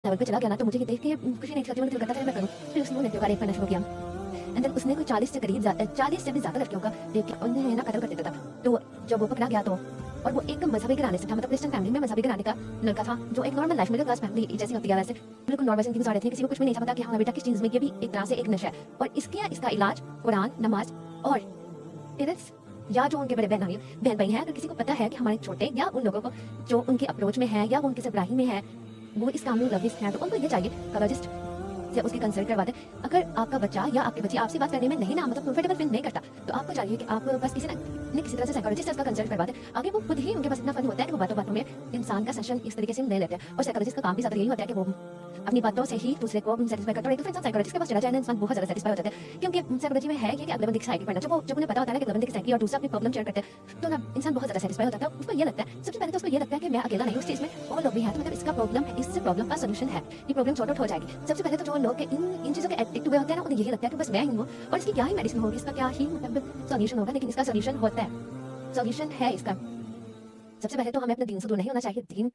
Level पे चला गया ना, तो मुझे ये देख के खुशी नहीं थी, मुझे दिल करता था मैं करूँ। फिर उसने वो लड़कियों का रेप करना शुरू किया। एंड देन उसने कोई 40 से करीब 40 से भी ज़्यादा लड़कियों का रेप किया, उन्हें ना कत्ल कर देता था। तो जब वो पकड़ा गया तो, और वो एक मज़हबी घराने से था, मतलब क्रिश्चियन फैमिली में मज़हबी घराने का लड़का था, जो एक normal life middle class family जैसी होती है वैसे बिल्कुल नॉर्मल ज़िंदगी गुजार रहे थे। किसी को कुछ भी नहीं था पता कि हाँ बेटा किस चीज़ में, ये भी एक तरह से एक नशा है। और इसका इलाज कुरान, नमाज और पेरेंट्स या जो उनके बड़े बहन भाई हैं, अगर किसी को पता है कि हमारे छोटे या उन लोगों को जो उनकी अप्रोच में है या वो उनकी सरबराही में है, वो इस काम में लविस्ट हैं, तो उनको ये चाहिए कलॉजिस्ट से उसकी कंसल्ट करवा दें। अगर आपका बच्चा या आपकी बच्ची आपसे बात करने में नहीं ना मतलब कंफर्टेबल फील नहीं करता, तो आपको चाहिए कि आप बस किसी तरह से साइकोलॉजिस्ट से उसका कंसल्ट करवा दें। आगे वो खुद ही उनके पास इतना फन होता है कि वो बातों बातों में इंसान का सेशन इस तरीके से ले लेते हैं। और साइकोलॉजिस्ट का काम भी ज़्यादा यही होता है कि वो अपनी बातों से ही दूसरे को सेटिस्फाई करता है। एक इंसान साइकोलॉजिस्ट के पास चला जाए ना, इंसान बहुत ज़्यादा सेटिस्फाई हो जाता है, क्योंकि साइकोलॉजी में है ये कि अगले बंदे की साइकी पढ़ना, जब उन्हें पता होता है ना कि अगले बंदे की साइकी और दूसरा अपनी प्रॉब्लम शेयर करते हैं, तो ना इंसान बहुत ज़्यादा सेटिस्फाई हो जाता है। उसको ये लगता है, सबसे पहले तो उसको ये लगता है कि मैं अकेला नहीं हूँ उस चीज़ में, और लोग भी हैं, तो मतलब इसका प्रॉब्लम है, इससे प्रॉब्लम का सोल्यूशन है, ये प्रॉब्लम सॉर्ट आउट हो जाएगी। सबसे पहले तो जो लोग इन चीज़ों के एडिक्ट हुए होते हैं ना, उन्हें यही लगता है कि बस मैं ही हूँ और इसकी क्या ही मेडिसिन होगी, इसका क्या ही मतलब सोल्यूशन होगा। लेकिन इसका सोल्यूशन होता है, सोल्यूशन है इसका। सबसे पहले तो हमें अपने दीन से दूर नहीं होना चाहिए। दीन